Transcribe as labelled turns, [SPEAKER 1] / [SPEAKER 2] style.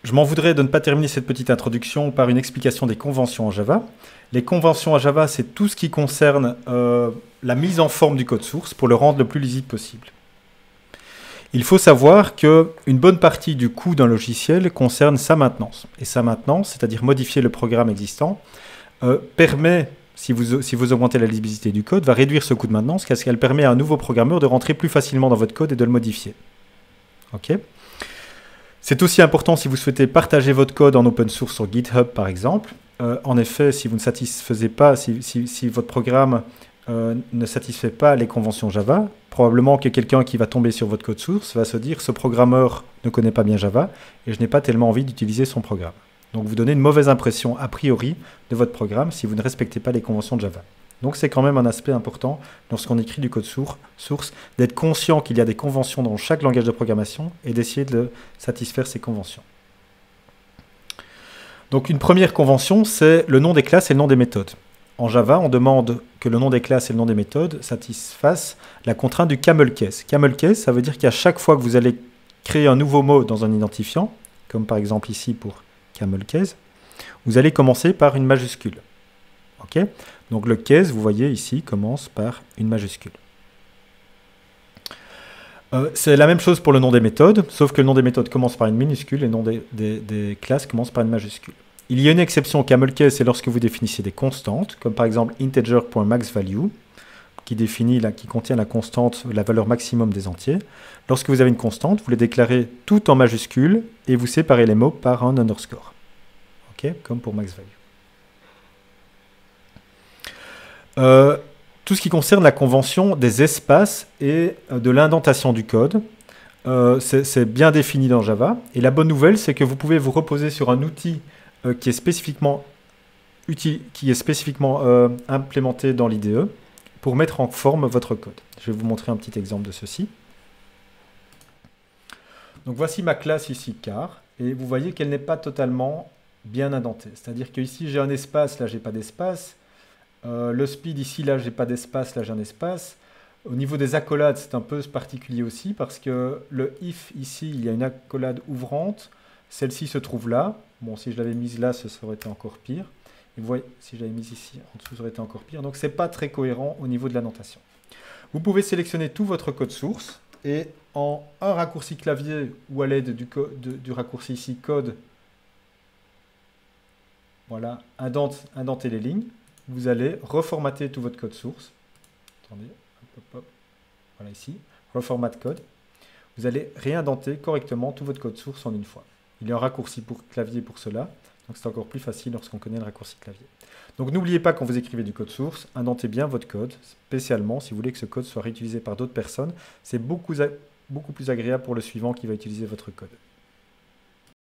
[SPEAKER 1] je m'en voudrais de ne pas terminer cette petite introduction par une explication des conventions en Java. Les conventions en Java, c'est tout ce qui concerne la mise en forme du code source pour le rendre le plus lisible possible. Il faut savoir qu'une bonne partie du coût d'un logiciel concerne sa maintenance. Et sa maintenance, c'est-à-dire modifier le programme existant, permet, si vous augmentez la lisibilité du code, va réduire ce coût de maintenance, parce qu'elle permet à un nouveau programmeur de rentrer plus facilement dans votre code et de le modifier. Ok. C'est aussi important si vous souhaitez partager votre code en open source sur GitHub, par exemple. En effet, si vous ne satisfaisez pas, si votre programme ne satisfait pas les conventions Java, probablement que quelqu'un qui va tomber sur votre code source va se dire « ce programmeur ne connaît pas bien Java et je n'ai pas tellement envie d'utiliser son programme ». Donc vous donnez une mauvaise impression a priori de votre programme si vous ne respectez pas les conventions de Java. Donc c'est quand même un aspect important lorsqu'on écrit du code source, d'être conscient qu'il y a des conventions dans chaque langage de programmation et d'essayer de satisfaire ces conventions. Donc une première convention, c'est le nom des classes et le nom des méthodes. En Java, on demande que le nom des classes et le nom des méthodes satisfassent la contrainte du camel case. Camel case, ça veut dire qu'à chaque fois que vous allez créer un nouveau mot dans un identifiant, comme par exemple ici pour camel case, vous allez commencer par une majuscule. Ok ? Donc le case, vous voyez ici, commence par une majuscule. C'est la même chose pour le nom des méthodes, sauf que le nom des méthodes commence par une minuscule et le nom des classes commence par une majuscule. Il y a une exception au camel case, c'est lorsque vous définissez des constantes, comme par exemple integer.maxValue, qui contient la constante, la valeur maximum des entiers. Lorsque vous avez une constante, vous les déclarez tout en majuscule et vous séparez les mots par un underscore. Ok, comme pour maxValue. Tout ce qui concerne la convention des espaces et de l'indentation du code, c'est bien défini dans Java. Et la bonne nouvelle, c'est que vous pouvez vous reposer sur un outil qui est spécifiquement implémenté dans l'IDE pour mettre en forme votre code. Je vais vous montrer un petit exemple de ceci. Donc voici ma classe ici, car, et vous voyez qu'elle n'est pas totalement bien indentée. C'est-à-dire que ici j'ai un espace, là j'ai pas d'espace. Le speed ici, là j'ai pas d'espace, là j'ai un espace. Au niveau des accolades, c'est un peu particulier aussi parce que le if ici, il y a une accolade ouvrante. Celle-ci se trouve là. Bon, si je l'avais mise là, ça aurait été encore pire. Et vous voyez, si je l'avais mise ici, en dessous, ça aurait été encore pire. Donc, c'est pas très cohérent au niveau de l'annotation. Vous pouvez sélectionner tout votre code source et en un raccourci clavier ou à l'aide du raccourci ici code, voilà, indenter les lignes. Vous allez reformater tout votre code source. Attendez, hop, hop, hop. Voilà ici, reformat code. Vous allez réindenter correctement tout votre code source en une fois. Il y a un raccourci pour clavier pour cela, donc c'est encore plus facile lorsqu'on connaît le raccourci clavier. Donc n'oubliez pas quand vous écrivez du code source, indentez bien votre code, spécialement si vous voulez que ce code soit réutilisé par d'autres personnes. C'est beaucoup plus agréable pour le suivant qui va utiliser votre code.